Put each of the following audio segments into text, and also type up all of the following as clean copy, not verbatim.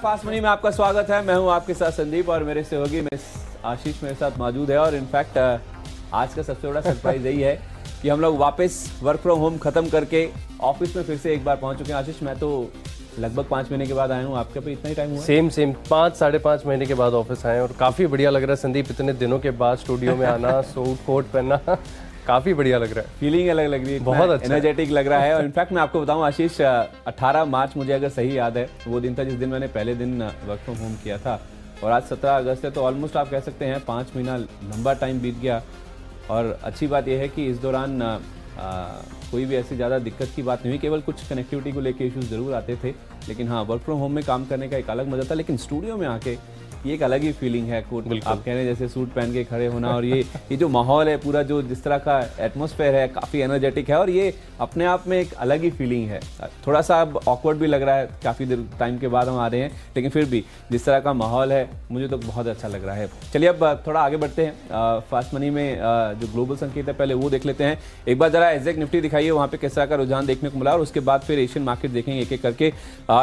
Fast money में आपका स्वागत है। मैं हूं आपके साथ संदीप और मेरे सहयोगी मिस आशीष मेरे साथ मौजूद है। और इनफैक्ट आज का सबसे बड़ा सरप्राइज यही है कि हम लोग वापस वर्क फ्रॉम होम खत्म करके ऑफिस में फिर से एक बार पहुंच चुके हैं। आशीष, मैं तो लगभग 5 महीने के बाद आया हूँ, आपके पे इतना ही टाइम हुआ? सेम 5-5.5 महीने के बाद ऑफिस आए और काफ़ी बढ़िया लग रहा है संदीप, इतने दिनों के बाद स्टूडियो में आना, सूट कोट पहनना काफ़ी बढ़िया लग रहा है। फीलिंग अलग लग रही है, बहुत अच्छा एनर्जेटिक लग रहा है। और इनफैक्ट मैं आपको बताऊं आशीष, 18 मार्च मुझे अगर सही याद है वो दिन था जिस दिन मैंने पहले दिन वर्क फ्रॉम होम किया था। और आज 17 अगस्त है, तो ऑलमोस्ट आप कह सकते हैं 5 महीना लंबा टाइम बीत गया। और अच्छी बात यह है कि इस दौरान कोई भी ऐसी ज़्यादा दिक्कत की बात नहीं हुई, केवल कुछ कनेक्टिविटी को लेकर इश्यूज ज़रूर आते थे। लेकिन हाँ, वर्क फ्रॉम होम में काम करने का एक अलग मज़ा था। लेकिन स्टूडियो में आके ये एक अलग ही फीलिंग है। आप कह रहे हैं जैसे सूट पहन के खड़े होना, और ये जो माहौल है पूरा, जो जिस तरह का एटमॉस्फेयर है, काफ़ी एनर्जेटिक है। और ये अपने आप में एक अलग ही फीलिंग है। थोड़ा सा अब ऑकवर्ड भी लग रहा है, काफ़ी देर टाइम के बाद हम आ रहे हैं, लेकिन फिर भी जिस तरह का माहौल है मुझे तो बहुत अच्छा लग रहा है। चलिए अब थोड़ा आगे बढ़ते हैं। फास्ट मनी में जो ग्लोबल संकेत है पहले वो देख लेते हैं। एक बार जरा एसजेक निफ्टी दिखाइए, वहाँ पे किस तरह का रुझान देखने को मिला, और उसके बाद फिर एशियन मार्केट देखेंगे एक एक करके।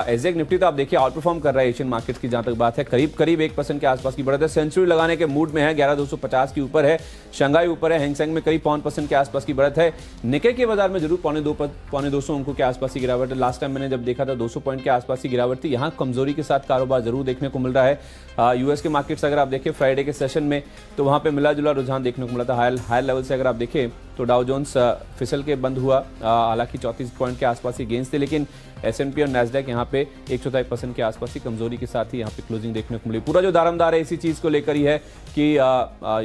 एसजेक निफ्टी तो आप देखिए आउट परफॉर्म कर रहा है एशियन मार्केट की, जहाँ तक बात है करीब 1% के आसपास की बढ़त है। सेंचुरी लगाने के मूड में है, 11250 की ऊपर है। शंघाई ऊपर है, हैंगसेंग में करीब 5% के आसपास की बढ़त है। निक्के के बाजार में जरूर 250 अंकों के आसपास की गिरावट है। लास्ट टाइम मैंने जब देखा था 200 पॉइंट के आसपास की गिरावट थी। यहाँ कमजोरी के साथ कारोबार जरूर देखने को मिल रहा है। यूएस के मार्केट्स अगर आप देखें फ्राइडे के सेशन में, तो वहां पे मिला जुला रुझान देखने को मिला था। हायर लेवल से अगर आप देखें तो डाउ जोन्स फिसल के बंद हुआ, हालांकि 34 पॉइंट के आसपास ही गेंस थे। लेकिन एसएनपी और नैस्डैक यहाँ पे 1/4% के आसपास की कमजोरी के साथ ही यहाँ पे क्लोजिंग देखने को मिली। पूरा जो दारमदार है इसी चीज को लेकर ही है कि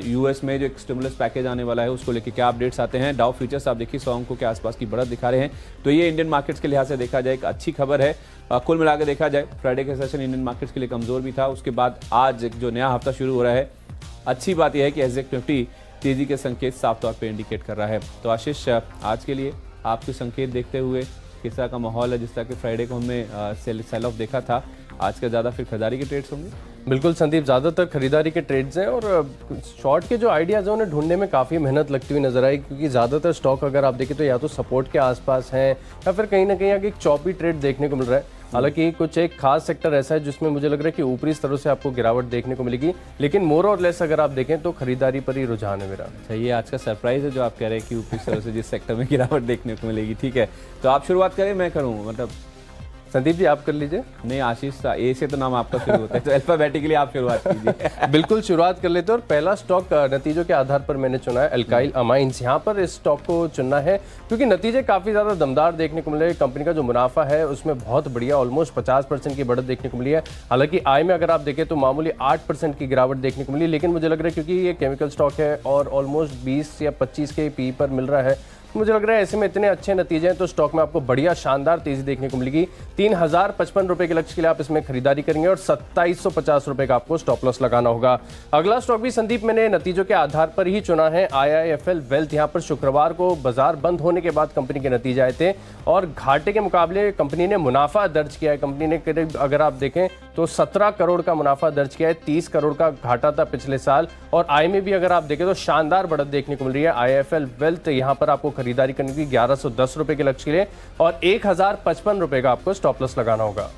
यूएस में जो एक स्टिमुलस पैकेज आने वाला है उसको लेकर क्या अपडेट्स आते हैं। डाउ फ्यूचर्स आप देखिए 100 अंकों के आसपास की बढ़त दिखा रहे हैं। तो ये इंडियन मार्केट्स के लिहाज से देखा जाए एक अच्छी खबर है। कुल मिलाकर देखा जाए फ्राइडे का सेशन इंडियन मार्केट्स के लिए कमजोर भी था। उसके बाद आज जो नया हफ्ता शुरू हो रहा है, अच्छी बात यह है कि एसजेक निफ्टी तेजी के संकेत साफ तौर पे इंडिकेट कर रहा है। तो आशीष, आज के लिए आपके संकेत देखते हुए किस तरह का माहौल है? जिस तरह के फ्राइडे को हमने सेल ऑफ देखा था, आज का ज़्यादा फिर खरीदारी के ट्रेड्स होंगे? बिल्कुल संदीप, ज़्यादातर खरीदारी के ट्रेड्स हैं और शॉर्ट के जो आइडियाज़ हैं उन्हें ढूंढने में काफ़ी मेहनत लगती हुई नजर आई, क्योंकि ज़्यादातर स्टॉक अगर आप देखें तो या तो सपोर्ट के आसपास हैं या फिर कहीं ना कहीं आगे एक चॉपी ट्रेड देखने को मिल रहा है। हालांकि कुछ एक खास सेक्टर ऐसा है जिसमें मुझे लग रहा है कि ऊपरी स्तरों से आपको गिरावट देखने को मिलेगी, लेकिन मोर और लेस अगर आप देखें तो खरीदारी पर ही रुझान है मेरा। अच्छा, ये आज का सरप्राइज है जो आप कह रहे हैं कि ऊपरी स्तरों से जिस सेक्टर में गिरावट देखने को मिलेगी। ठीक है, तो आप शुरुआत करें, मैं करूँ? मतलब संदीप जी आप कर लीजिए। नहीं आशीष, ए से तो नाम आपका शुरू होता है, तो अल्फाबेटिकली आप शुरुआत कीजिए। बिल्कुल, शुरुआत कर लेते हैं। और पहला स्टॉक नतीजों के आधार पर मैंने चुना है अल्काइल अमाइंस। यहाँ पर इस स्टॉक को चुनना है क्योंकि नतीजे काफ़ी ज़्यादा दमदार देखने को मिले। कंपनी का जो मुनाफा है उसमें बहुत बढ़िया, ऑलमोस्ट 50% की बढ़त देखने को मिली है। हालांकि आय में अगर आप देखें तो मामूली 8% की गिरावट देखने को मिली, लेकिन मुझे लग रहा है क्योंकि ये केमिकल स्टॉक है और ऑलमोस्ट 20 या 25 के पी पर मिल रहा है, मुझे लग रहा है ऐसे में इतने अच्छे नतीजे हैं तो स्टॉक में आपको बढ़िया शानदार तेजी देखने को मिलेगी। 3055 रुपए के लक्ष्य के लिए आप इसमें खरीदारी करेंगे और 2750 रुपए का आपको स्टॉप लॉस लगाना होगा। अगला स्टॉक भी संदीप मैंने नतीजों के आधार पर ही चुना है, IIFL वेल्थ। यहाँ पर शुक्रवार को बाजार बंद होने के बाद कंपनी के नतीजे आए थे और घाटे के मुकाबले कंपनी ने मुनाफा दर्ज किया है। कंपनी ने करीब अगर आप देखें तो 17 करोड़ का मुनाफा दर्ज किया है, 30 करोड़ का घाटा था पिछले साल। और आय में भी अगर आप देखें तो शानदार बढ़त देखने को मिल रही है। IIFL वेल्थ यहाँ पर आपको खरीदारी करने की 1110 रुपए के लक्ष्य के लिए और 1055 रुपए का आपको स्टॉप लॉस लगाना होगा।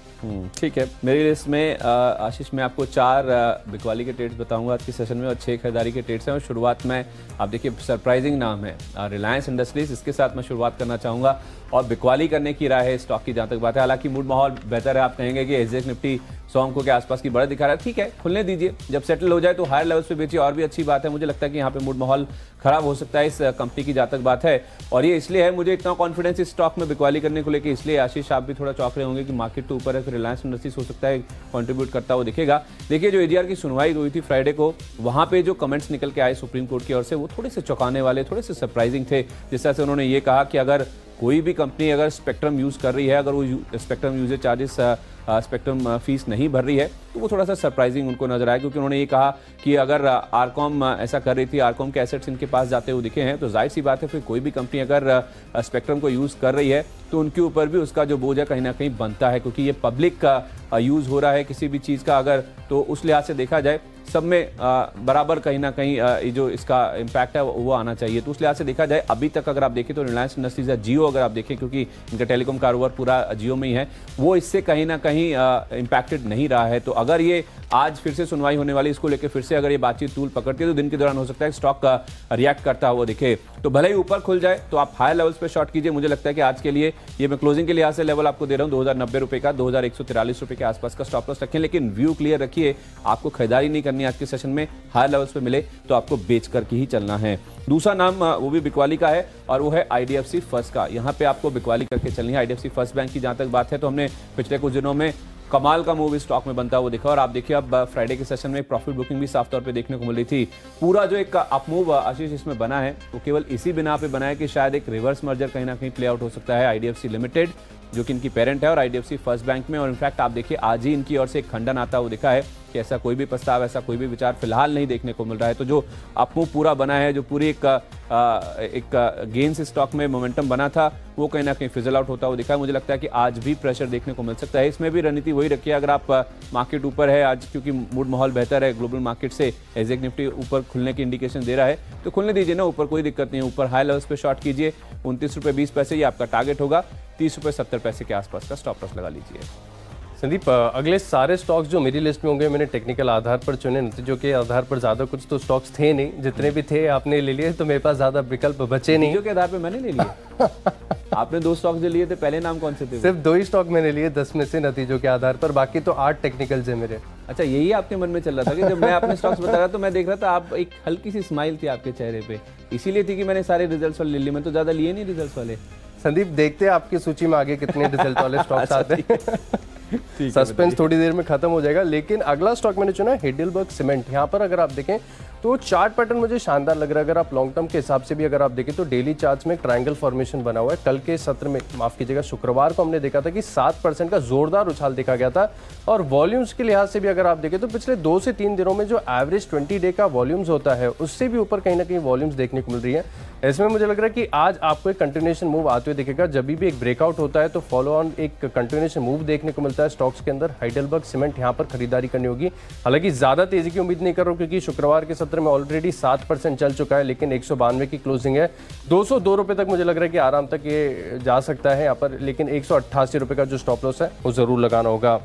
ठीक है, मेरी लिस्ट में आशीष मैं आपको 4 बिकवाली के ट्रेड्स बताऊंगा आज के सेशन में और 6 खरीदारी के ट्रेड्स हैं। और शुरुआत में आप देखिए सरप्राइजिंग नाम है रिलायंस इंडस्ट्रीज, इसके साथ मैं शुरुआत करना चाहूँगा और बिकवाली करने की राय है स्टॉक की जहाँ तक बात है। हालांकि मूड माहौल बेहतर है, आप कहेंगे कि एसजेक निफ्टी 100 अंकों के आसपास की बढ़त दिखा रहा है। ठीक है, खुलने दीजिए, जब सेटल हो जाए तो हायर लेवल्स पे बेचिए, और भी अच्छी बात है। मुझे लगता है कि यहाँ पे मूड माहौल खराब हो सकता है इस कंपनी की जहाँ तक बात है, और ये इसलिए है, मुझे इतना कॉन्फिडेंस इस स्टॉक में बिकवाली करने को लेकर इसलिए। आशीष आप भी थोड़ा चौंक रहे होंगे कि मार्केट तो ऊपर है, फिर रिलायंस इंडस्ट्रीज हो सकता है कंट्रीब्यूट करता हुआ दिखेगा। देखिए जो एडीआर की सुनवाई हुई थी फ्राइडे को, वहाँ पे जो कमेंट्स निकल के आए सुप्रीम कोर्ट की ओर से वो थोड़े से चौंकाने वाले, थोड़े से सरप्राइजिंग थे। जिस तरह से उन्होंने ये कहा कि अगर कोई भी कंपनी अगर स्पेक्ट्रम यूज़ कर रही है, अगर वो spectrum usage charges spectrum fees नहीं भर रही है, तो वो थोड़ा सा सरप्राइजिंग उनको नजर आया। क्योंकि उन्होंने ये कहा कि अगर आरकॉम ऐसा कर रही थी, आरकॉम के एसेट्स इनके पास जाते हुए दिखे हैं, तो जाहिर सी बात है फिर कोई भी कंपनी अगर स्पेक्ट्रम को यूज़ कर रही है तो उनके ऊपर भी उसका जो बोझ है कहीं ना कहीं बनता है, क्योंकि ये पब्लिक का यूज़ हो रहा है किसी भी चीज़ का। अगर तो उस लिहाज से देखा जाए सब में बराबर कहीं ना कहीं ये जो इसका इम्पैक्ट है वो आना चाहिए। तो उस लिहाज से देखा जाए अभी तक अगर आप देखें तो रिलायंस इंडस्ट्रीज या जियो अगर आप देखें, क्योंकि इनका टेलीकॉम कारोबार पूरा जियो में ही है, वो इससे कहीं ना कहीं इम्पैक्टेड नहीं रहा है। तो अगर ये आज फिर से सुनवाई होने वाली, इसको लेकर फिर से अगर ये बातचीत तूल पकड़ती है तो दिन के दौरान हो सकता है स्टॉक का रिएक्ट करता हुआ दिखे। तो भले ही ऊपर खुल जाए तो आप हायर लेवल्स पे शॉर्ट कीजिए। मुझे लगता है कि आज के लिए ये मैं क्लोजिंग के लिहाज से लेवल आपको दे रहा हूं 2090 रुपए का, 2143 रुपए के आसपास का स्टॉप लॉस रखें, लेकिन व्यू क्लियर रखिए। आपको खरीदारी नहीं करनी आज के सेशन में, हायर लेवल्स पे मिले तो आपको बेच करके ही चलना है। दूसरा नाम वो भी बिकवाली का है और वो है आईडीएफसी फर्स्ट का। यहाँ पे आपको बिकवाली करके चलनी है। आईडीएफसी फर्स्ट बैंक की जहां तक बात है तो हमने पिछले कुछ दिनों में कमाल का मूव इस स्टॉक में बनता हुआ दिखा और आप देखिए अब फ्राइडे के सेशन में प्रॉफिट बुकिंग भी साफ तौर पे देखने को मिल रही थी। पूरा जो एक अप मूव आशीष इसमें बना है वो केवल इसी बिना पे बना है कि शायद एक रिवर्स मर्जर कहीं ना कहीं प्ले आउट हो सकता है आईडीएफसी लिमिटेड, जो कि इनकी पेरेंट है, और आईडीएफसी फर्स्ट बैंक में। और इनफैक्ट आप देखिए आज ही इनकी ओर से एक खंडन आता हुआ दिखा है कि ऐसा कोई भी प्रस्ताव, ऐसा कोई भी विचार फिलहाल नहीं देखने को मिल रहा है। तो जो अपमूव पूरा बना है, जो पूरी एक गेन्स स्टॉक में मोमेंटम बना था, वो कहीं ना कहीं फिजल आउट होता हुआ दिखा है। मुझे लगता है कि आज भी प्रेशर देखने को मिल सकता है। इसमें भी रणनीति वही रखिए, अगर आप मार्केट ऊपर है आज क्योंकि मूड माहौल बेहतर है ग्लोबल मार्केट से, एजेक निफ्टी ऊपर खुलने की इंडिकेशन दे रहा है तो खुलने दीजिए ना, ऊपर कोई दिक्कत नहीं है। ऊपर हाई लेवल्स पे शॉर्ट कीजिए, 29 रुपये 20 पैसे ये आपका टारगेट होगा, 30 रुपये 70 पैसे के आसपास का स्टॉप लॉस लगा लीजिए। संदीप, अगले सारे स्टॉक्स जो मेरी लिस्ट में होंगे मैंने टेक्निकल आधार पर चुने, नतीजों के आधार पर ज़्यादा कुछ तो स्टॉक्स थे नहीं, जितने भी थे आपने ले लिए, तो मेरे पास ज़्यादा विकल्प बचे नहीं। नतीजों के आधार पर मैंने ले लिए आपने 2 स्टॉक जो लिए थे, पहले नाम कौन से थे? सिर्फ 2 ही स्टॉक मैंने लिए 10 में से नतीजों के आधार पर, बाकी तो 8 टेक्निकल्स है मेरे। अच्छा, यही आपके मन में चल रहा था कि जब मैं अपने स्टॉक्स बता रहा था तो मैं देख रहा था आप एक हल्की सी स्माइल थी आपके चेहरे पे, इसीलिए थी कि मैंने सारे रिजल्ट्स वाले ले लिए। मैं तो ज़्यादा लिए नहीं रिजल्ट्स वाले। संदीप, देखते हैं आपकी सूची में आगे कितने रिजल्ट वाले स्टॉक्स आते हैं। सस्पेंस थोड़ी देर में खत्म हो जाएगा। लेकिन अगला स्टॉक मैंने चुना है हेडेलबर्ग सीमेंट। यहाँ पर अगर आप देखें तो चार्ट पैटर्न मुझे शानदार लग रहा है। अगर आप लॉन्ग टर्म के हिसाब से भी अगर आप देखें तो डेली चार्ट्स में ट्रायंगल फॉर्मेशन बना हुआ है। कल के सत्र में, माफ कीजिएगा, शुक्रवार को हमने देखा था कि 7% का जोरदार उछाल देखा गया था। और वॉल्यूम्स के लिहाज से भी अगर आप देखें तो पिछले 2 से 3 दिनों में जो एवरेज 20 डे का वॉल्यूम्स होता है उससे भी ऊपर कहीं ना कहीं वॉल्यूम्स देखने को मिल रही है। इसमें मुझे लग रहा है कि आज आपको एक कंटिन्यूएशन मूव आते हुए दिखेगा। जब भी एक ब्रेकआउट होता है तो फॉलो ऑन एक कंटिन्यूएशन मूव देखने को मिलता है स्टॉक्स के अंदर। हाइडेलबर्ग सीमेंट यहाँ पर खरीदारी करनी होगी। हालांकि ज्यादा तेजी की उम्मीद नहीं कर रहा हूँ क्योंकि शुक्रवार के सत्र में ऑलरेडी 7% चल चुका है, लेकिन 192 की क्लोजिंग है। 202 रुपए तक मुझे लग रहा है कि आराम तक ये जा सकता है यहाँ पर, लेकिन 188 रुपए का जो स्टॉप लॉस है वो जरूर लगाना होगा।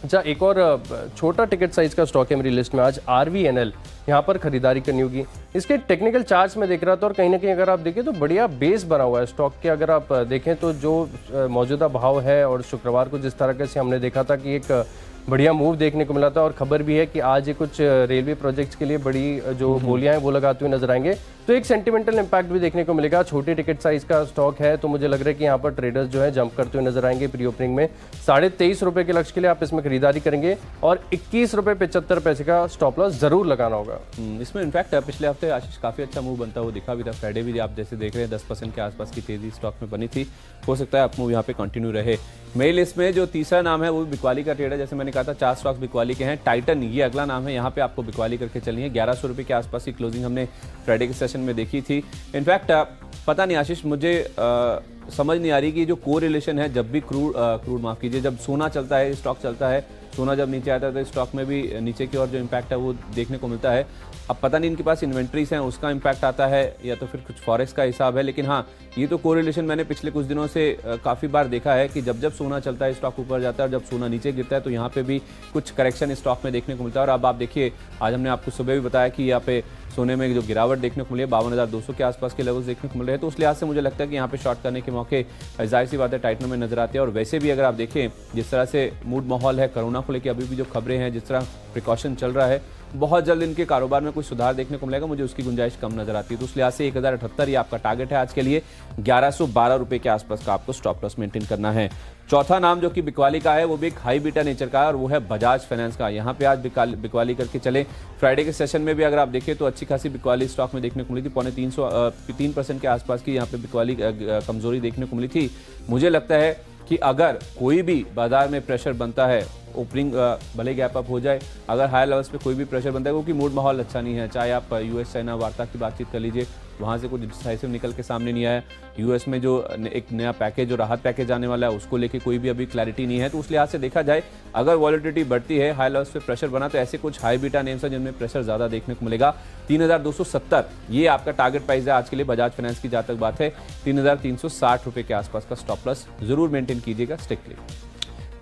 अच्छा, एक और छोटा टिकट साइज का स्टॉक है मेरी लिस्ट में आज, RVNL। यहाँ पर खरीदारी करनी होगी। इसके टेक्निकल चार्ट्स में देख रहा था और कहीं ना कहीं अगर आप देखें तो बढ़िया बेस बना हुआ है स्टॉक के। अगर आप देखें तो जो मौजूदा भाव है और शुक्रवार को जिस तरह से हमने देखा था कि एक बढ़िया मूव देखने को मिला था, और खबर भी है कि आज ये कुछ रेलवे प्रोजेक्ट्स के लिए बड़ी जो बोलियां हैं वो लगाते हुए नजर आएंगे, तो एक सेंटिमेंटल इंपैक्ट भी देखने को मिलेगा। छोटे टिकट साइज का स्टॉक है तो मुझे लग रहा है कि यहाँ पर ट्रेडर्स जो है जंप करते हुए नजर आएंगे। प्री ओपनिंग में 23.5 रुपए के लक्ष्य के लिए आप इसमें खरीदारी करेंगे और 21 रुपए 75 पैसे का स्टॉप लॉस जरूर लगाना होगा। इसमें इनफैक्ट पिछले हफ्ते आशीष काफी अच्छा मूव बनता हुआ दिखा भी था। फ्राइडे भी आप जैसे देख रहे हैं 10% के आसपास की तेजी स्टॉक में बनी थी। हो सकता है अप मूव यहाँ पे कंटिन्यू रहे। मेरी लिस्ट में जो तीसरा नाम है वो बिकवाली का ट्रेड है। जैसे मैंने कहा था 4 स्टॉक्स बिकवाली के हैं। टाइटन ये अगला नाम है, यहाँ पे आपको बिकवाली करके चलनी है। 1100 रुपये के आसपास की क्लोजिंग हमने फ्राइडे के सेशन में देखी थी। इनफैक्ट पता नहीं आशीष, मुझे समझ नहीं आ रही कि जो कोरिलेशन है, जब भी क्रूड माफ कीजिए, जब सोना चलता है स्टॉक चलता है, सोना जब नीचे आता है तो स्टॉक में भी नीचे की ओर जो इम्पैक्ट है वो देखने को मिलता है। अब पता नहीं इनके पास इन्वेंट्रीज हैं उसका इम्पैक्ट आता है या तो फिर कुछ फॉरेक्स का हिसाब है, लेकिन हाँ ये तो कोरिलेशन मैंने पिछले कुछ दिनों से काफ़ी बार देखा है कि जब जब सोना चलता है स्टॉक ऊपर जाता है और जब सोना नीचे गिरता है तो यहाँ पे भी कुछ करेक्शन स्टॉक में देखने को मिलता है। और अब आप देखिए, आज हमने आपको सुबह भी बताया कि यहाँ पे सोने में जो गिरावट देखने को मिली है 52,200 के आसपास के लेवल्स देखने को मिल रहे हैं। तो उस लिहाज से मुझे लगता है कि यहाँ पे शॉर्ट करने के मौके जाहिर सी बात है टाइटनर में नजर आते हैं। और वैसे भी अगर आप देखें जिस तरह से मूड माहौल है, कोरोना को लेकर अभी भी जो खबरें हैं, जिस तरह प्रिकॉशन चल रहा है, बहुत जल्द इनके कारोबार में कुछ सुधार देखने को मिलेगा। मुझे उसकी गुंजाइश कम नजर आती है। तो उस लिहाज से 1078 ये आपका टारगेट है आज के लिए। 1112 रुपए के आसपास का आपको स्टॉप लॉस मेंटेन करना है। चौथा नाम जो कि बिकवाली का है वो भी एक हाई बीटा नेचर का है और वो है बजाज फाइनेंस का। यहाँ पे आज बिकवाली करके चले। फ्राइडे के सेशन में भी अगर आप देखें तो अच्छी खासी बिकवाली स्टॉक में देखने को मिली थी। 3% के आसपास की यहाँ पे बिकवाली कमजोरी देखने को मिली थी। मुझे लगता है कि अगर कोई भी बाजार में प्रेशर बनता है, ओपनिंग भले गैप अप हो जाए, अगर हाई लेवल्स पे कोई भी प्रेशर बनता है क्योंकि मूड माहौल अच्छा नहीं है, चाहे आप यूएस चाइना वार्ता की बातचीत कर लीजिए, वहाँ से कुछ डिसाइसिव निकल के सामने नहीं आया। यूएस में जो एक नया पैकेज, जो राहत पैकेज आने वाला है, उसको लेके कोई भी अभी क्लैरिटी नहीं है। तो उस लिहाज से देखा जाए, अगर वॉलिटिलिटी बढ़ती है, हाई लेवल्स पे प्रेशर बना, तो ऐसे कुछ हाई बीटा नेम्स है जिनमें प्रेशर ज़्यादा देखने को मिलेगा। 3270 ये आपका टारगेट प्राइस है आज के लिए बजाज फाइनेंस की। जहाँ तक बात है 3360 रुपये के आसपास का स्टॉप लॉस जरूर मेंटेन कीजिएगा स्ट्रिक्टली।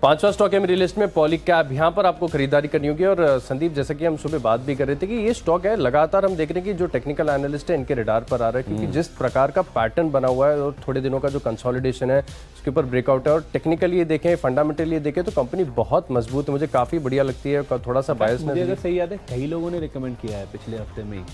पांचवा स्टॉक है मेरी लिस्ट में पॉलीकैब। यहाँ पर आपको खरीदारी करनी होगी। और संदीप, जैसा कि हम सुबह बात भी कर रहे थे कि ये स्टॉक है, लगातार हम देख रहे हैं कि जो टेक्निकल एनालिस्ट है इनके रडार पर आ रहा है, क्योंकि जिस प्रकार का पैटर्न बना हुआ है और थोड़े दिनों का जो कंसोलिडेशन है उसके ऊपर ब्रेकआउट है, और टेक्निकली ये देखें, फंडामेंटली ये देखें, तो कंपनी बहुत मजबूत है, मुझे काफी बढ़िया लगती है। थोड़ा सा बायस मुझे अगर सही याद है, कई लोगों ने रिकमेंड किया है पिछले हफ्ते में ही।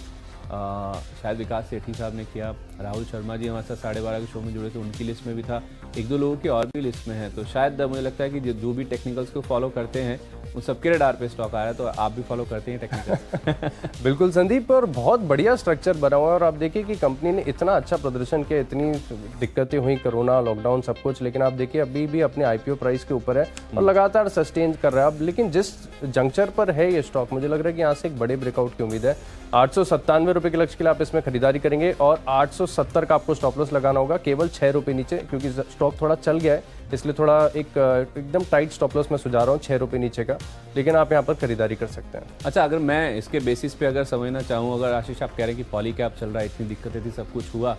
शायद विकास सेठी साहब ने किया, राहुल शर्मा जी हमारे साथ 12:30 के शो में जुड़े थे, उनकी लिस्ट में भी था, एक दो लोगों की और भी लिस्ट में है। तो शायद मुझे लगता है कि जो भी टेक्निकल्स को फॉलो करते हैं उन सबके रडार पे स्टॉक आ रहा है। तो आप भी फॉलो करते हैं टेक्निकल्स? बिल्कुल संदीप, और बहुत बढ़िया स्ट्रक्चर बना हुआ है। और आप देखिए कि कंपनी ने इतना अच्छा प्रदर्शन किया, इतनी दिक्कतें हुई, कोरोना, लॉकडाउन, सब कुछ, लेकिन आप देखिए अभी भी अपने IPO प्राइस के ऊपर है और लगातार सस्टेन कर रहा है अब। लेकिन जिस जंक्चर पर है ये स्टॉक, मुझे लग रहा है कि यहाँ से एक बड़े ब्रेकआउट की उम्मीद है। 897 रुपये के लक्ष्य के लिए आप इसमें खरीदारी करेंगे और 870 का आपको स्टॉप लॉस लगाना होगा, केवल 6 रुपये नीचे, क्योंकि स्टॉक थोड़ा चल गया है, इसलिए थोड़ा एकदम टाइट स्टॉप लॉस मैं सुझा रहा हूँ 6 रुपये नीचे का, लेकिन आप यहाँ पर खरीदारी कर सकते हैं। अच्छा, अगर मैं इसके बेसिस पे अगर समझना चाहूँ, अगर आशीष आप कह रहे हैं कि पॉलीकैब चल रहा है, इतनी दिक्कतें थी, सब कुछ हुआ,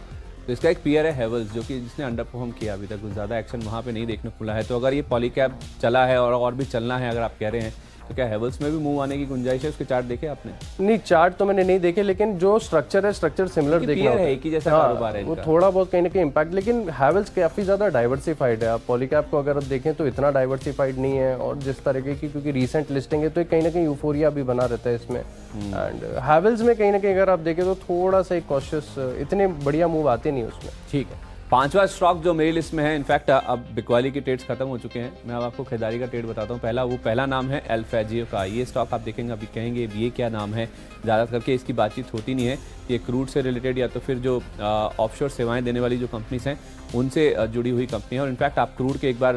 तो इसका एक पीयर है हेवल्स, जो कि जिसने अंडर परफॉर्म किया, अभी तक कुछ ज़्यादा एक्शन वहाँ पे नहीं देखने को मिला है। तो अगर ये पॉलीकैब चला है और भी चलना है, अगर आप कह रहे हैं, तो क्या हेवल्स में भी मूव आने की गुंजाइश है? उसके चार्ट देखे आपने? नहीं, चार्ट तो मैंने नहीं देखे, लेकिन जो स्ट्रक्चर है, स्ट्रक्चर सिमिलर देखना है, एक ही जैसा कारोबार है वो थोड़ा बहुत कहीं ना कहीं इम्पैक्ट, लेकिन हैवेल्स काफी ज्यादा डाइवर्सिफाइड है। आप पॉलीकैब को अगर देखें तो इतना डाइवर्सिफाइड नहीं है, और जिस तरीके की, क्योंकि रीसेंट लिस्टिंग है, तो कहीं ना कहीं यूफोरिया भी बना रहता है इसमें। एंड हैवेल्स में कहीं ना कहीं अगर आप देखें तो थोड़ा सा एक कॉशियस, इतने बढ़िया मूव आते नहीं उसमें। ठीक है, पांचवा स्टॉक जो मेरी लिस्ट में है, इनफैक्ट अब बिकवाली के ट्रेड्स खत्म हो चुके हैं, मैं अब आपको खरीदारी का ट्रेड बताता हूँ। पहला नाम है एल्फेजियो का। ये स्टॉक आप देखेंगे, अभी कहेंगे ये क्या नाम है, ज़्यादा करके इसकी बातचीत होती नहीं है। ये क्रूड से रिलेटेड या तो फिर जो ऑफशोर सेवाएं देने वाली जो कंपनीज हैं उनसे जुड़ी हुई कंपनी है। और इनफैक्ट आप क्रूड के एक बार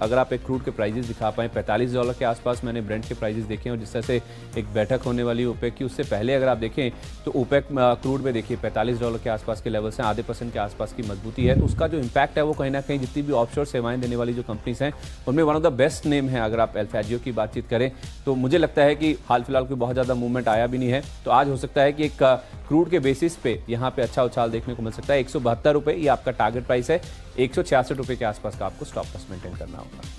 अगर आप एक क्रूड के प्राइजेस दिखा पाएँ, $45 के आसपास मैंने ब्रेंट के प्राइजेस देखे हैं। और जिस तरह से एक बैठक होने वाली ओपेक की, उससे पहले अगर आप देखें तो ओपेक क्रूड में देखिए $45 के आसपास के लेवल से आधे % के आसपास की मजबूती है। तो उसका जो इम्पैक्ट है वो कहीं ना कहीं जितनी भी ऑफशोर सेवाएं देने वाली जो कंपनीज हैं उनमें one of the best name है। अगर आप एल्फेजियो की बातचीत करें तो मुझे लगता है कि हाल फिलहाल कोई बहुत ज़्यादा मूवमेंट आया भी नहीं है, तो आज हो सकता है कि एक क्रूड के बेसिस पे यहाँ पे अच्छा उछाल देखने को मिल सकता है। 172 रुपये ये आपका टारगेट प्राइस है, 166 रुपये के आसपास का आपको स्टॉप लॉस मेंटेन करना होगा।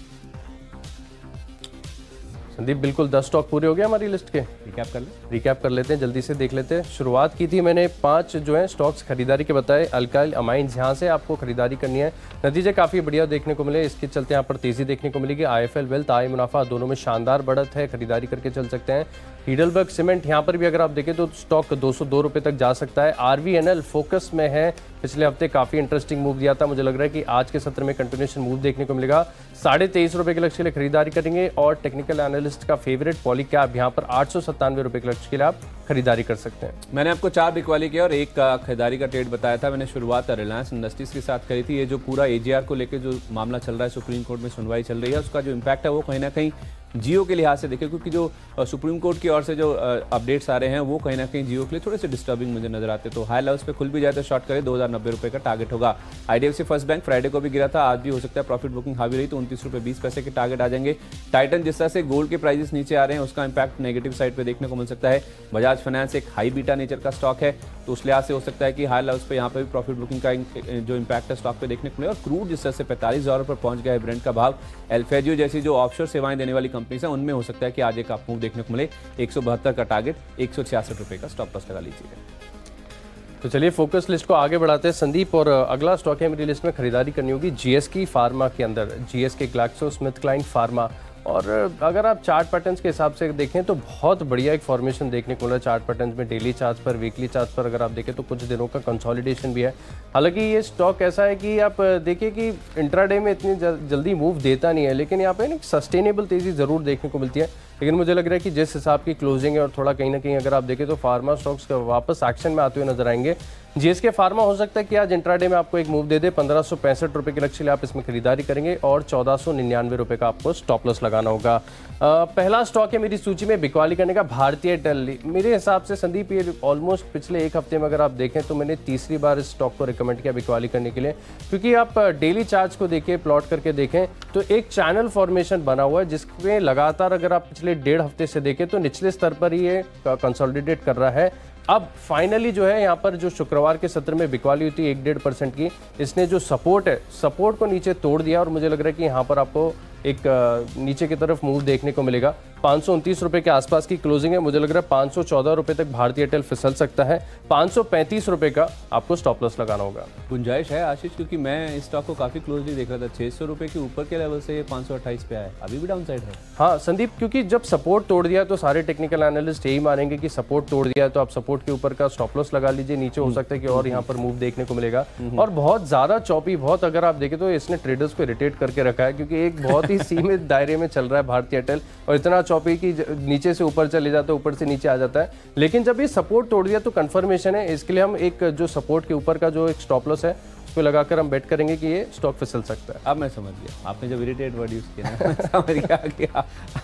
संदीप, बिल्कुल 10 स्टॉक पूरे हो गए हमारी लिस्ट के। रिकैप कर लेते हैं, जल्दी से देख लेते हैं। शुरुआत की थी मैंने 5 जो है स्टॉक्स खरीदारी के बताए। अल्काइल अमाइंस, यहाँ से आपको खरीदारी करनी है, नतीजे काफ़ी बढ़िया देखने को मिले, इसके चलते यहाँ पर तेज़ी देखने को मिलेगी। IIFL वेल्थ, आय मुनाफा दोनों में शानदार बढ़त है, खरीदारी करके चल सकते हैं। हीडलबर्ग सीमेंट, यहाँ पर भी अगर आप देखें तो स्टॉक 202 रुपये तक जा सकता है। RVNL फोकस में है, पिछले हफ्ते काफ़ी इंटरेस्टिंग मूव दिया था, मुझे लग रहा है कि आज के सत्र में कंटिन्यूएशन मूव देखने को मिलेगा। 23.5 रुपये के लक्ष्य के लिए खरीदारी करेंगे। और टेक्निकल एनालिस्ट का फेवरेट पॉलीकैब, यहाँ पर 897 रुपये के लक्ष्य के लिए आप खरीदारी कर सकते हैं। मैंने आपको 4 बिकवाली किया और एक खरीदारी का ट्रेड बताया था। मैंने शुरुआत रिलायंस इंडस्ट्रीज के साथ करी थी। ये जो पूरा AGR को लेकर जो मामला चल रहा है, सुप्रीम कोर्ट में सुनवाई चल रही है, उसका जो इम्पैक्ट है वो कहीं ना कहीं जियो के लिहाज से देखें, क्योंकि जो सुप्रीम कोर्ट की ओर से जो अपडेट्स आ रहे हैं वो कहीं ना कहीं जियो के लिए थोड़े से डिस्टर्बिंग मुझे नजर आते। तो हाई लेवल्स पे खुल भी जाए तो शॉर्ट करे 2090 रुपये का टारगेट होगा। IDFC फर्स्ट बैंक फ्राइडे को भी गिरा था, आज भी हो सकता है प्रॉफिट बुकिंग हावी रही तो 29 रुपये 20 पैसे के टारगेट आ जाएंगे। टाइटन, जिस तरह से गोल्ड के प्राइसेस नीचे आ रहे हैं, उसका इंपैक्ट नेगेटिव साइड पे देखने को मिल सकता है। बजाज फाइनेंस एक हाई बीटा नेचर का स्टॉक है, तो उस लिहाज से हो सकता है कि हाई लेवल्स पे यहाँ पे भी प्रॉफिट बुकिंग का जो इंपैक्ट है स्टॉक पे देखने को मिले। और क्रूड जिस तरह से $45 पर पहुंच गया है ब्रेंट का भाव, एल्फेजियो जैसी जो ऑफशोर सेवाएं देने वाली कंपनीज हैं उनमें हो सकता है कि आज एक आप मूव देखने को मिले। 172 का टारगेट, 166 रुपये का स्टॉप लॉस लगा लीजिएगा। तो चलिए फोकस लिस्ट को आगे बढ़ाते हैं संदीप, और अगला स्टॉक है मेरी लिस्ट में खरीदारी करनी होगी GSK फार्मा के अंदर, GSK ग्लैक्सोस्मिथक्लाइन फार्मा। और अगर आप चार्ट पैटर्न्स के हिसाब से देखें तो बहुत बढ़िया एक फॉर्मेशन देखने को मिला चार्ट पैटर्न्स में। डेली चार्ट पर, वीकली चार्ट पर अगर आप देखें तो कुछ दिनों का कंसोलिडेशन भी है। हालांकि ये स्टॉक ऐसा है कि आप देखिए कि इंट्राडे में इतनी जल्दी मूव देता नहीं है, लेकिन यहाँ पे सस्टेनेबल तेज़ी ज़रूर देखने को मिलती है। लेकिन मुझे लग रहा है कि जिस हिसाब की क्लोजिंग है और थोड़ा कहीं ना कहीं अगर आप देखें तो फार्मा स्टॉक्स वापस एक्शन में आते हुए नजर आएंगे। जीएसके फार्मा हो सकता है कि आज इंट्राडे में आपको एक मूव दे दे, 1565 रुपए के लक्ष्य के लिए आप इसमें खरीदारी करेंगे और 1499 रुपए का आपको स्टॉप लॉस लगाना होगा। पहला स्टॉक है मेरी सूची में बिकवाली करने का भारतीय एयरटेल। मेरे हिसाब से संदीप ये ऑलमोस्ट पिछले एक हफ्ते में अगर आप देखें तो मैंने तीसरी बार इस स्टॉक को रिकमेंड किया बिकवाली करने के लिए, क्योंकि आप डेली चार्ट्स को देखें, प्लॉट करके देखें तो एक चैनल फॉर्मेशन बना हुआ है जिसमें लगातार अगर आप पिछले 1.5 हफ्ते से देखें तो निचले स्तर पर ही ये कंसोलिडेट कर रहा है। अब फाइनली जो है यहाँ पर जो शुक्रवार के सत्र में बिकवाली हुई थी 1-1.5% की, इसने जो सपोर्ट है सपोर्ट को नीचे तोड़ दिया और मुझे लग रहा है कि यहाँ पर आपको एक नीचे की तरफ मूव देखने को मिलेगा। 529 रुपए के आसपास की क्लोजिंग है, मुझे लग रहा है 514 रुपए तक भारतीय एयरटेल फिसल सकता है। 535 रुपए का आपको स्टॉप लॉस लगाना होगा। गुंजाइश है आशीष, क्योंकि मैं इस स्टॉक को काफी क्लोजली देख रहा था। 600 रुपए के ऊपर के लेवल से ये 528 पे आया, अभी भी डाउन साइड है। हाँ संदीप, क्योंकि जब सपोर्ट तोड़ दिया तो सारे टेक्निकल एनालिस्ट यही मानेंगे कि सपोर्ट तोड़ दिया है तो आप सपोर्ट के ऊपर का स्टॉप लॉस लगा लीजिए। नीचे हो सकता है कि और यहाँ पर मूव देखने को मिलेगा और बहुत ज्यादा चौपी, बहुत अगर आप देखें तो इसने ट्रेडर्स को इरिटेट करके रखा है, क्योंकि एक बहुत ही सीमित दायरे में चल रहा है भारतीय एयरटेल और इतना चौपी कि नीचे से ऊपर चले जाता है, ऊपर से नीचे आ जाता है। लेकिन जब ये सपोर्ट तोड़ दिया तो कंफर्मेशन है, इसके लिए हम एक जो सपोर्ट के ऊपर का जो एक स्टॉप लॉस है उस पर लगाकर हम बेट करेंगे कि ये स्टॉक फिसल सकता है। अब मैं समझ गया, आपने जब इरिटेट वर्ड यूज किया ना, मैं समझ गया कि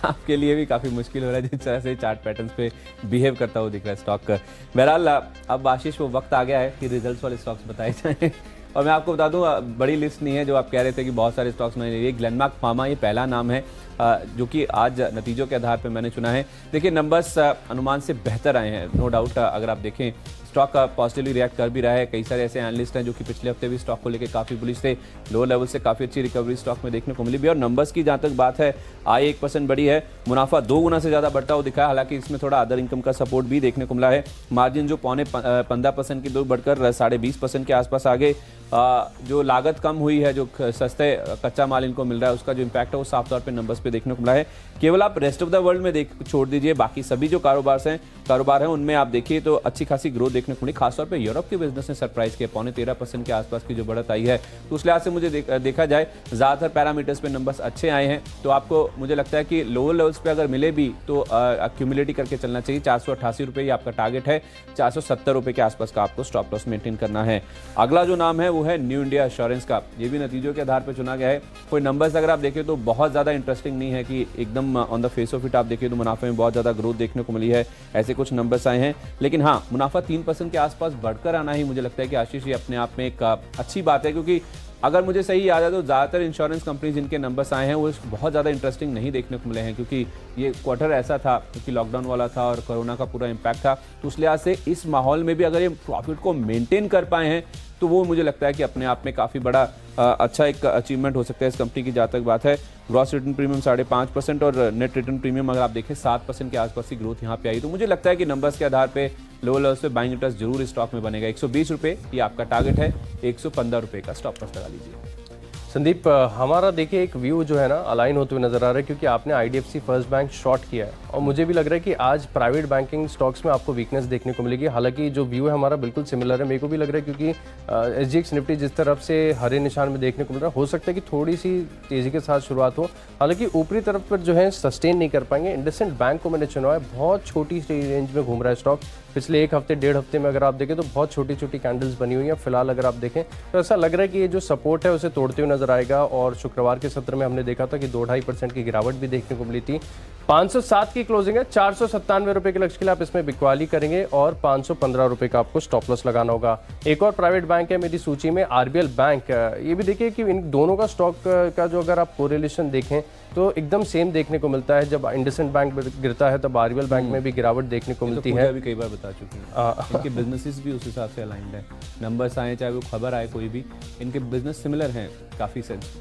आपके लिए भी काफी मुश्किल हो रहा है जिस तरह से चार्ट पैटर्न्स पे बिहेव करता हुआ दिख रहा है स्टॉक का। बहरहाल अब आशीष वो वक्त आ गया है कि रिजल्ट्स वाले स्टॉक्स बताए जाएं और मैं आपको बता दूं बड़ी लिस्ट नहीं है जो आप कह रहे थे कि बहुत सारे स्टॉक्स मैंने लिए। ग्लेनमार्क फार्मा ये पहला नाम है जो कि आज नतीजों के आधार पर मैंने चुना है। देखिए नंबर्स अनुमान से बेहतर आए हैं, नो डाउट। अगर आप देखें स्टॉक पॉजिटिवली रिएक्ट कर भी रहा है। कई सारे ऐसे एनालिस्ट हैं जो कि पिछले हफ्ते भी स्टॉक को लेकर काफी बुलिश थे, लो लेवल से काफी अच्छी रिकवरी स्टॉक में देखने को मिली भी। और नंबर्स की जहां तक बात है, आय 1% बढ़ी है, मुनाफा 2 गुना से ज्यादा बढ़ता हुआ दिखा है। हालांकि इसमें थोड़ा अदर इनकम का सपोर्ट भी देखने को मिला है। मार्जिन जो 15% की दूर बढ़कर 20.5% के आसपास आ गए। जो लागत कम हुई है, जो सस्ते कच्चा माल इनको मिल रहा है, उसका जो इम्पैक्ट है वो साफ तौर पे नंबर्स पे देखने को मिला है। केवल आप रेस्ट ऑफ द वर्ल्ड में छोड़ दीजिए, बाकी सभी जो कारोबार हैं उनमें आप देखिए तो अच्छी खासी ग्रोथ देखने को मिली। खासतौर पे यूरोप के बिजनेस ने सरप्राइज किया, 13.5% के आसपास की जो बढ़त आई है। तो उस लिहाज से मुझे देखा जाए ज्यादातर पैरामीटर्स पे नंबर्स अच्छे आए हैं। तो आपको मुझे लगता है कि लोअर लेवल्स पे अगर मिले भी तो अक्यूमुलेट करके चलना चाहिए। 488 रुपये ही आपका टारगेट है, 470 रुपये के आसपास का आपको स्टॉप लॉस मेंटेन करना है। अगला जो नाम है वो है न्यू इंडिया एश्योरेंस का। ये भी नतीजों के आधार पर चुना गया है। कोई नंबर्स अगर आप देखें तो बहुत ज्यादा इंटरेस्टिंग नहीं है कि एकदम on the face of it आप देखिए तो मुनाफे में बहुत ज्यादा ग्रोथ देखने को मिली है, ऐसे कुछ नंबर्स आए हैं। लेकिन हाँ, मुनाफा 3% के आसपास बढ़कर आना ही मुझे लगता है कि आशीष ये अपने आप में एक अच्छी बात है, क्योंकि अगर मुझे सही याद है तो ज़्यादातर इंश्योरेंस कंपनी जिनके नंबर्स आए हैं वो बहुत ज़्यादा इंटरेस्टिंग नहीं देखने को मिले हैं, क्योंकि ये क्वार्टर ऐसा था क्योंकि लॉकडाउन वाला था और कोरोना का पूरा इम्पैक्ट था। तो उस लिहाज से इस माहौल में भी अगर ये प्रॉफिट को मेंटेन कर पाए हैं तो वो मुझे लगता है कि अपने आप में काफ़ी बड़ा अच्छा एक अचीवमेंट हो सकता है इस कंपनी की। जहाँ तक बात है, ग्रॉस रिटर्न प्रीमियम 5.5% और नेट रिटर्न प्रीमियम अगर आप देखें 7% के आसपास की ग्रोथ यहाँ पे आई। तो मुझे लगता है कि नंबर्स के आधार पे लोअर लेवल पे बाइंग इंटरेस्ट जरूर इस स्टॉक में बनेगा। 120 रुपये ये आपका टारगेट है, 115 रुपये का स्टॉप लॉस लगा लीजिए। संदीप, हमारा देखिए एक व्यू जो है ना अलाइन होते हुए नजर आ रहा है, क्योंकि आपने आईडीएफसी फर्स्ट बैंक शॉर्ट किया है और मुझे भी लग रहा है कि आज प्राइवेट बैंकिंग स्टॉक्स में आपको वीकनेस देखने को मिलेगी। हालांकि जो व्यू है हमारा बिल्कुल सिमिलर है, मेरे को भी लग रहा है, क्योंकि एसजीएक्स निफ्टी जिस तरफ से हरे निशान में देखने को मिल रहा है, हो सकता है कि थोड़ी सी तेजी के साथ शुरुआत हो। हालांकि ऊपरी तरफ पर जो है सस्टेन नहीं कर पाएंगे। इंडसइंड बैंक को मैंने चुना है, बहुत छोटी रेंज में घूम रहा है स्टॉक। पिछले एक हफ्ते 1.5 हफ्ते में अगर आप देखें तो बहुत छोटी छोटी कैंडल्स बनी हुई हैं। फिलहाल अगर आप देखें तो ऐसा लग रहा है कि ये जो सपोर्ट है उसे तोड़ते हुए नजर आएगा। और शुक्रवार के सत्र में हमने देखा था कि 2-2.5% की गिरावट भी देखने को मिली थी। 507 की क्लोजिंग है, 497 रुपए के लक्ष्य के लिए आप इसमें बिकवाली करेंगे और 515 रुपए का आपको स्टॉप लॉस लगाना होगा। एक और प्राइवेट बैंक है मेरी सूची में, आरबीएल बैंक। ये भी देखिए कि इन दोनों का स्टॉक का जो अगर आप कोरिलेशन देखें तो एकदम सेम देखने को मिलता है। जब इंडसइंड बैंक गिरता है तब आरबीएल बैंक में भी गिरावट देखने को मिलती है। भी कई बार बता चुकी है, इनके बिजनेसेस भी उस हिसाब से अलाइंड है। नंबर्स आए चाहे वो खबर आए कोई भी, इनके बिजनेस सिमिलर हैं काफी सेंस।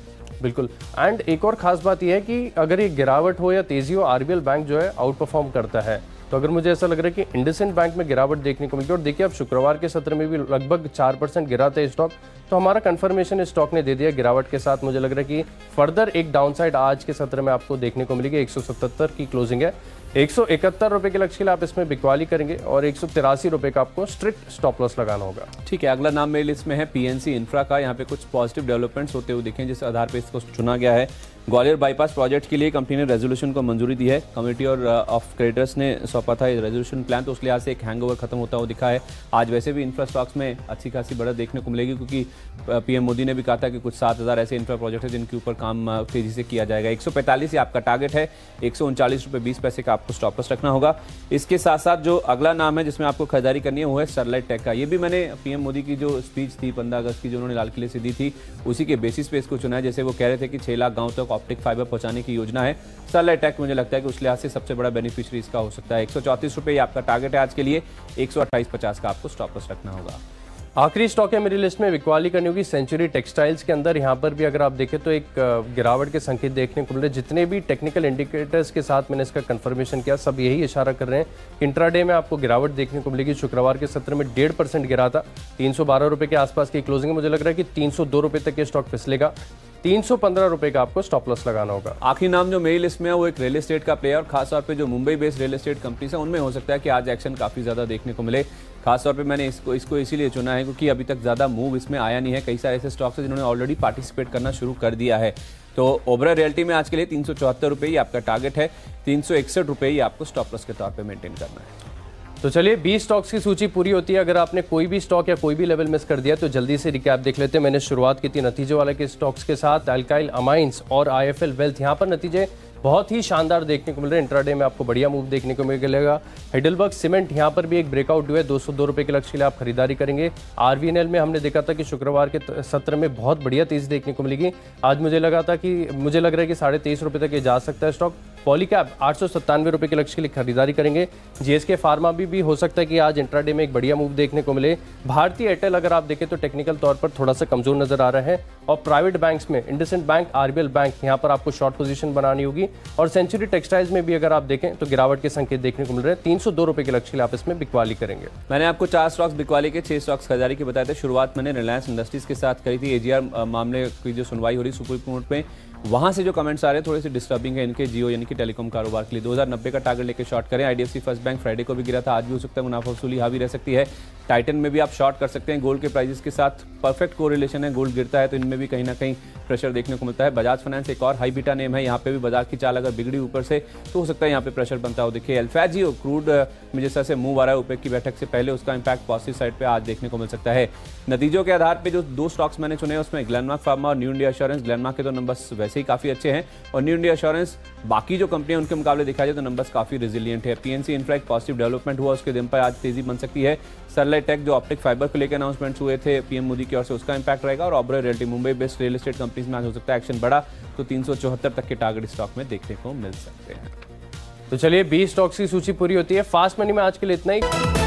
बिल्कुल। एंड एक और खास बात यह है कि अगर ये गिरावट हो या तेजी हो, आरबीएल बैंक जो है आउट परफॉर्म करता है। तो अगर मुझे ऐसा लग रहा है कि इंडसइंड बैंक में गिरावट देखने को मिलती है, और देखिए अब शुक्रवार के सत्र में भी लगभग 4% गिरा था स्टॉक, तो हमारा कंफर्मेशन इस स्टॉक ने दे दिया गिरावट के साथ। मुझे लग रहा है कि फर्दर एक डाउनसाइड आज के सत्र में आपको देखने को मिलेगी। 177 की क्लोजिंग है, 171 रुपए के लक्ष्य के लिए आप इसमें बिकवाली करेंगे और 183 रुपए का आपको स्ट्रिक्ट स्टॉप लॉस लगाना होगा। ठीक है, अगला नाम मेरी लिस्ट में है पीएनसी इंफ्रा का। यहाँ पे कुछ पॉजिटिव डेवलपमेंट्स होते हुए दिखें जिस आधार पर इसको चुना गया है। ग्वालियर बाईपास प्रोजेक्ट के लिए कंपनी ने रेजोल्यूशन को मंजूरी दी है। कमेटी और ऑफ क्रेडिटर्स ने सौंपा था रेजोल्यूशन प्लान, तो उस लिहाज से एक हैंगओवर खत्म होता हुआ दिखा है। आज वैसे भी इंफ्रा स्टॉक्स में अच्छी खासी बढ़त देखने को मिलेगी, क्योंकि पीएम मोदी ने भी कहा था कि कुछ 7,000 ऐसे इंफ्रा प्रोजेक्ट है जिनके ऊपर काम तेजी से किया जाएगा। 145 ही आपका टारगेट है, 139 रुपये 20 पैसे का आपको स्टॉप लॉस रखना होगा। इसके साथ साथ जो अगला नाम है जिसमें आपको खरीदारी करनी है वो है स्टरलाइट टेक का। ये भी मैंने पीएम मोदी की जो स्पीच थी 15 अगस्त की, जो उन्होंने लाल किले से दी थी, उसी के बेसिस पे इसको चुना है। जैसे वो कह रहे थे कि 6 लाख गांव तक ऑप्टिक फाइबर पहुंचाने की योजना है। स्टरलाइट टेक मुझे लगता है कि उस लिहाज से सबसे बड़ा बेनिफिशियरी इसका हो सकता है। 134 रुपये आपका टारगेट है आज के लिए, 128.50 का आपको स्टॉप लॉस रखना होगा। आखिरी स्टॉक है मेरी लिस्ट में बिकवाली करनी होगी सेंचुरी टेक्सटाइल्स के अंदर। यहाँ पर भी अगर आप देखें तो एक गिरावट के संकेत देखने को मिल रहे। जितने भी टेक्निकल इंडिकेटर्स के साथ मैंने इसका कंफर्मेशन किया, सब यही इशारा कर रहे हैं। इंट्राडे में आपको गिरावट देखने को मिलेगी। शुक्रवार के सत्र में 1.5% गिरा था, 312 रुपये के आसपास की क्लोजिंग है। मुझे लग रहा है कि 302 रुपये तक ये स्टॉक फिसलेगा। 315 रुपये का आपको स्टॉप लॉस लगाना होगा। आखिरी नाम जो मेरी लिस्ट में है वो एक रियल एस्टेट का प्लेयर, खासतौर पे जो Mumbai based real estate companies है उनमें हो सकता है कि आज एक्शन काफ़ी ज़्यादा देखने को मिले। खासतौर पे मैंने इसको इसीलिए चुना है क्योंकि अभी तक ज़्यादा मूव इसमें आया नहीं है। कई सारे ऐसे स्टॉक्स हैं जिन्होंने ऑलरेडी पार्टिसिपेट करना शुरू कर दिया है। तो ओबरा रियल्टी में आज के लिए 374 रुपये ही आपका टारगेट है, 361 रुपये ही आपको स्टॉप लॉस के तौर पर मेंटेन करना है। तो चलिए 20 स्टॉक्स की सूची पूरी होती है। अगर आपने कोई भी स्टॉक या कोई भी लेवल मिस कर दिया तो जल्दी से रिकैप देख लेते हैं। मैंने शुरुआत की थी नतीजे वाले के स्टॉक्स के साथ, अल्काइल अमाइंस और आईएफएल वेल्थ। यहाँ पर नतीजे बहुत ही शानदार देखने को मिल रहे हैं। इंट्राडे में आपको बढ़िया मूव देखने को मिलेगा। हाइडेलबर्ग सीमेंट यहाँ पर भी एक ब्रेकआउट हुआ है, 202 रुपये के लक्ष्य के लिए आप खरीदारी करेंगे। आरवीएनएल में हमने देखा था कि शुक्रवार के सत्र में बहुत बढ़िया तेजी देखने को मिलेगी। आज मुझे लग रहा है कि 23.5 रुपये तक ये जा सकता है स्टॉक। पॉलीकैब 897 रुपये के लक्ष्य के लिए खरीदारी करेंगे। जीएसके फार्मा भी हो सकता है कि आज इंट्राडे में एक बढ़िया मूव देखने को मिले। भारतीय एयरटेल अगर आप देखें तो टेक्निकल तौर पर थोड़ा सा कमजोर नजर आ रहा है। और प्राइवेट बैंक्स में इंडसइंड बैंक, आरबीएल बैंक, यहाँ पर आपको शॉर्ट पोजीशन बनानी होगी। और सेंचुरी टेक्सटाइल्स में भी अगर आप देखें तो गिरावट के संकेत देखने को मिल रहे हैं। 302 रुपये के लक्ष्य के लिए आप इसमें बिकवाली करेंगे। मैंने आपको 4 स्टॉक्स बिकवाली के, 6 स्टॉक्स खरीदारी के बताए थे। शुरुआत मैंने रिलायंस इंडस्ट्रीज के साथ करी थी। एजीआर मामले की जो सुनवाई हो रही सुप्रीम कोर्ट में, वहां से जो कमेंट्स आ रहे हैं थोड़े से डिस्टर्बिंग है इनके जियो यानी कि टेलीकॉम कारोबार के लिए। 2090 का टारगेट लेकर शॉर्ट करें। आईडीएफसी फर्स्ट बैंक फ्राइडे को भी गिरा था, आज भी हो सकता है मुनाफा वसूली हावी रह सकती है। टाइटन में भी आप शॉर्ट कर सकते हैं। गोल्ड के प्राइसेस के साथ परफेक्ट कोरिलेशन है, गोल्ड गिरता है तो इनमें भी कहीं ना कहीं प्रेशर देखने को मिलता है। बजाज फाइनेंस एक और हाई बीटा नेम है, यहाँ पे भी बाजार की चाल अगर बिगड़ी ऊपर से तो हो सकता है यहाँ पे प्रेशर बनता हो। देखिए एल्फाजियो क्रूड में जिस तरह से मूव आ रहा है ओपेक की बैठक से पहले, उसका इंपैक्ट पॉजिटिव साइड पे आज देखने को मिल सकता है। नतीजों के आधार पे जो 2 स्टॉक्स मैंने चुने उसमें ग्लेनमार्क फार्मा और न्यू इंडिया एश्योरेंस। ग्लेनमार्क के तो नंबर्स वैसे ही काफी अच्छे हैं और न्यू इंडिया एश्योरेंस बाकी जो कंपनियां उनके मुकाबले देखा जाए तो नंबर्स काफी रेजिलिएंट है। पीएनसी इंफ्रा एक पॉजिटिव डेवलपमेंट हुआ, उसके दिन पर आज तेजी बन सकती है। स्टरलाइट टेक जो ऑप्टिक फाइबर को लेकर अनाउंसमेंट्स हुए थे पीएम मोदी की ओर से, उसका इंपैक्ट रहेगा। और Obra realty Mumbai based real estate companies में आज हो सकता है एक्शन बढ़ा तो 374 तक के टारगेट स्टॉक में देखने को मिल सकते हैं। तो चलिए 20 स्टॉक्स की सूची पूरी होती है। फास्ट मनी में आज के लिए इतना ही।